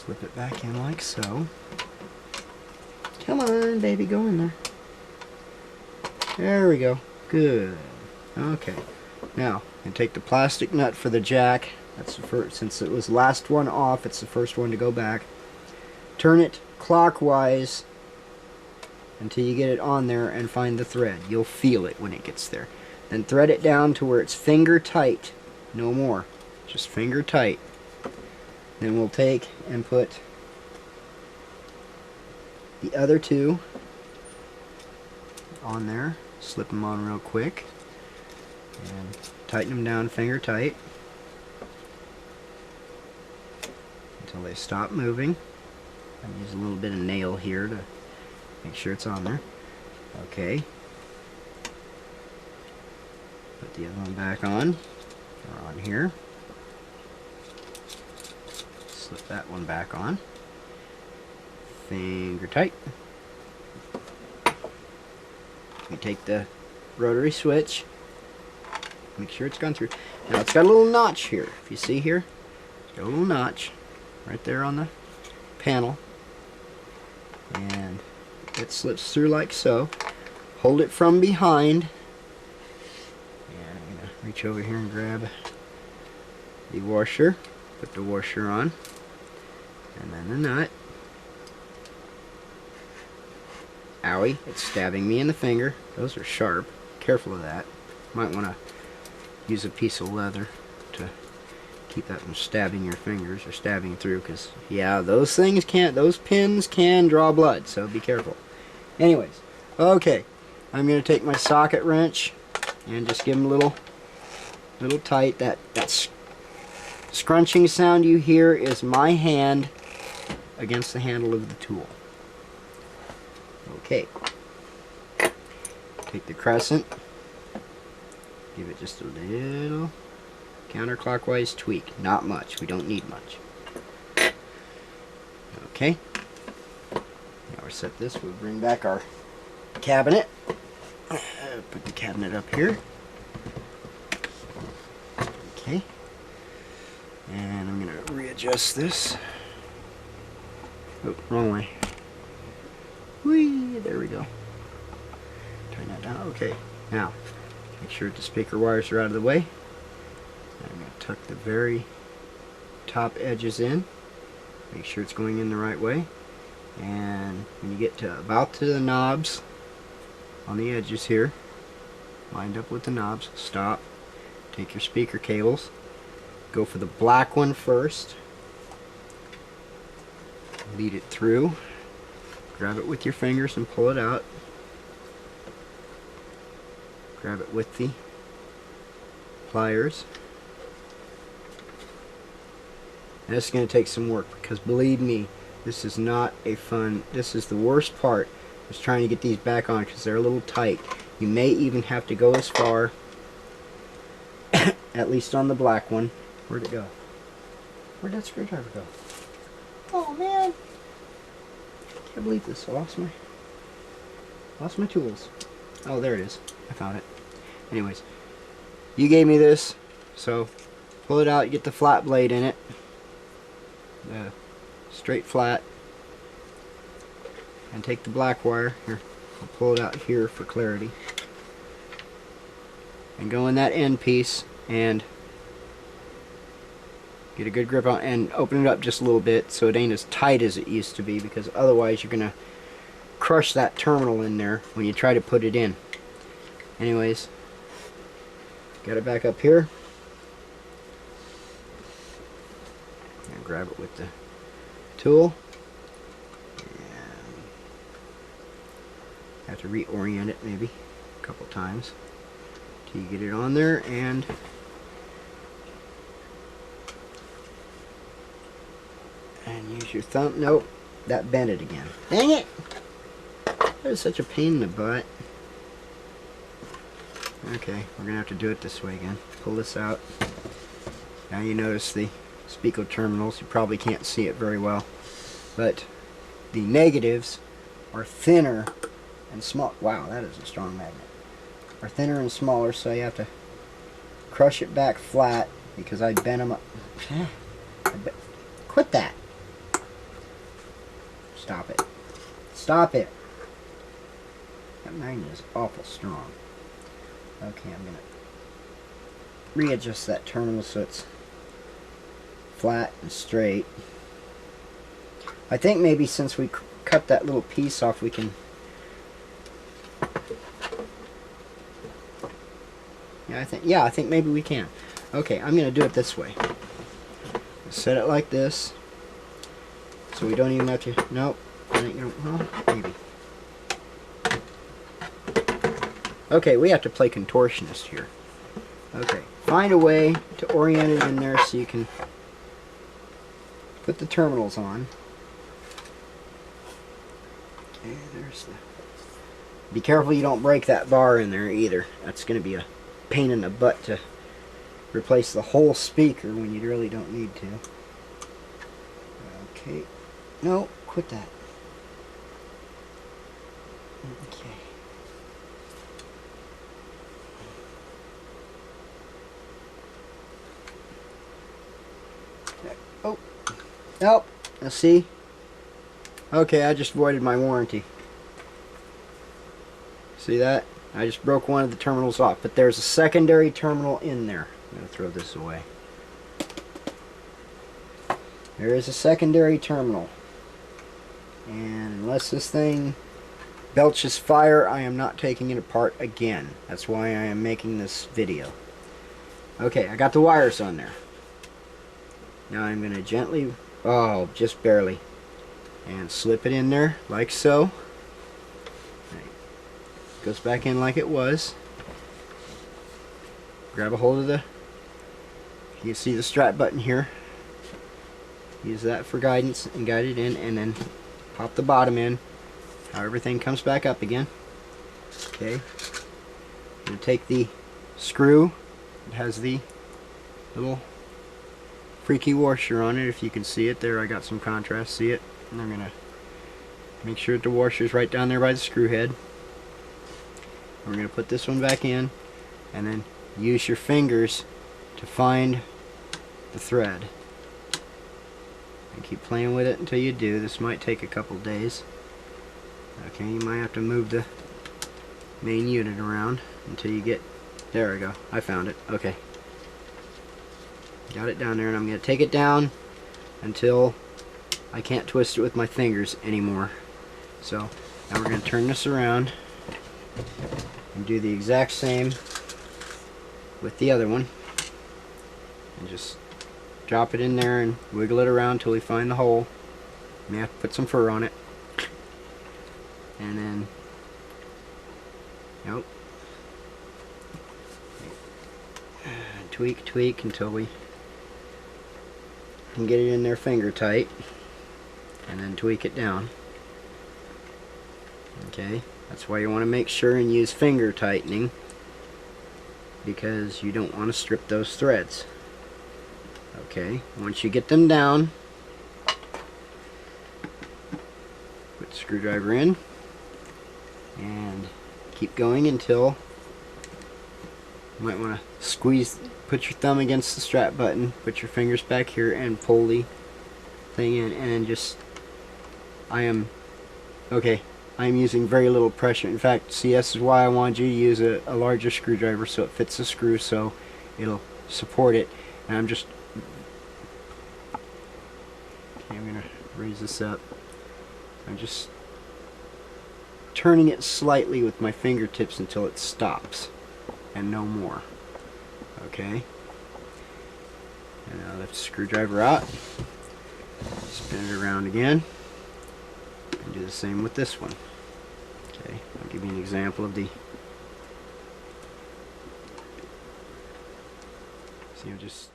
Slip it back in like so. Come on, baby, go in there. There we go. Good. Okay. Now, and take the plastic nut for the jack. That's the first, since it was the last one off, it's the first one to go back. Turn it clockwise until you get it on there and find the thread. You'll feel it when it gets there. Then thread it down to where it's finger tight. No more. Just finger tight. Then we'll take and put the other two on there. Slip them on real quick. And tighten them down finger tight until they stop moving. I use a little bit of nail here to make sure it's on there. Okay. Put the other one back on. Or on here. Slip that one back on. Finger tight. We take the rotary switch. Make sure it's gone through. Now it's got a little notch here. If you see here, it's got a little notch right there on the panel. And it slips through like so. Hold it from behind. And I'm going to reach over here and grab the washer. Put the washer on. And then the nut. Owie, it's stabbing me in the finger. Those are sharp. Careful of that. Might want to use a piece of leather to keep that from stabbing your fingers or stabbing through, because yeah, those pins can draw blood, so be careful. Anyways, okay, I'm going to take my socket wrench and just give them a little tight. That scrunching sound you hear is my hand against the handle of the tool. Okay, take the crescent, give it just a little counterclockwise tweak. Not much. We don't need much. Okay. Now we're set this. We'll bring back our cabinet. Put the cabinet up here. Okay. And I'm going to readjust this. Oh, wrong way. Whee! There we go. Turn that down. Okay. Now, make sure the speaker wires are out of the way. I'm going to tuck the very top edges in. Make sure it's going in the right way. And when you get to about to the knobs on the edges here, lined up with the knobs, stop. Take your speaker cables. Go for the black one first. Lead it through. Grab it with your fingers and pull it out. Grab it with the pliers. And this is going to take some work, because believe me, this is not a fun, this is the worst part, is trying to get these back on, because they're a little tight. You may even have to go as far, at least on the black one. Where'd it go? Where'd that screwdriver go? Oh man! Can't believe this. I lost my tools. Oh, there it is. I found it. Anyways, you gave me this, so pull it out, get the flat blade in it. The straight flat. And take the black wire. Here, I'll pull it out here for clarity. And go in that end piece and get a good grip on, and open it up just a little bit so it ain't as tight as it used to be, because otherwise you're gonna crush that terminal in there when you try to put it in. Anyways, got it back up here. And grab it with the tool. And have to reorient it maybe a couple times till you get it on there, and use your thumb. Nope, that bent it again. Dang it! That is such a pain in the butt. Okay, we're gonna have to do it this way again. Pull this out. Now you notice the speaker terminals. You probably can't see it very well, but the negatives are thinner and small. Wow, that is a strong magnet. Are thinner and smaller, so you have to crush it back flat, because I bent them up. Quit that. stop it. Stop it. That magnet is awful strong. Okay, I'm going to readjust that terminal so it's flat and straight. I think maybe since we cut that little piece off, we can... Yeah, I think maybe we can. Okay, I'm going to do it this way. Set it like this, so we don't even have to... Nope. Well, maybe. Okay, we have to play contortionist here. Okay, find a way to orient it in there so you can put the terminals on. Okay, there's the... Be careful you don't break that bar in there either. That's going to be a pain in the butt to replace the whole speaker when you really don't need to. Okay. No, quit that. Okay. Oh. Nope. Now see? Okay, I just voided my warranty. See that? I just broke one of the terminals off, but there's a secondary terminal in there. I'm going to throw this away. There is a secondary terminal. And unless this thing belches fire, I am not taking it apart again. That's why I am making this video. Okay, I got the wires on there. Now I'm going to gently, oh, just barely, and slip it in there like so. Goes back in like it was. Grab a hold of the, you see the strap button here. Use that for guidance and guide it in, and then pop the bottom in. How everything comes back up again. Okay. I'm going to take the screw. It has the little freaky washer on it. If you can see it there, I got some contrast. See it? And I'm going to make sure that the washer is right down there by the screw head. We're going to put this one back in, and then use your fingers to find the thread. And keep playing with it until you do. This might take a couple days. Okay, you might have to move the main unit around until you get... There we go. I found it. Okay. Got it down there, and I'm going to take it down until I can't twist it with my fingers anymore. So, now we're going to turn this around and do the exact same with the other one, and just drop it in there and wiggle it around until we find the hole. May have to put some fur on it, and then nope, tweak until we can get it in there finger tight, and then tweak it down. Okay, that's why you want to make sure and use finger tightening, because you don't want to strip those threads. Okay, once you get them down, put the screwdriver in and keep going until you might want to squeeze, put your thumb against the strap button, put your fingers back here and pull the thing in, and then just, I'm using very little pressure. In fact, see, this is why I wanted you to use a larger screwdriver so it fits the screw, so it'll support it. And I'm just, okay, I'm going to raise this up. I'm just turning it slightly with my fingertips until it stops, and no more. Okay. And now lift the screwdriver out, spin it around again, and do the same with this one. Okay, I'll give you an example of the, see, I'm just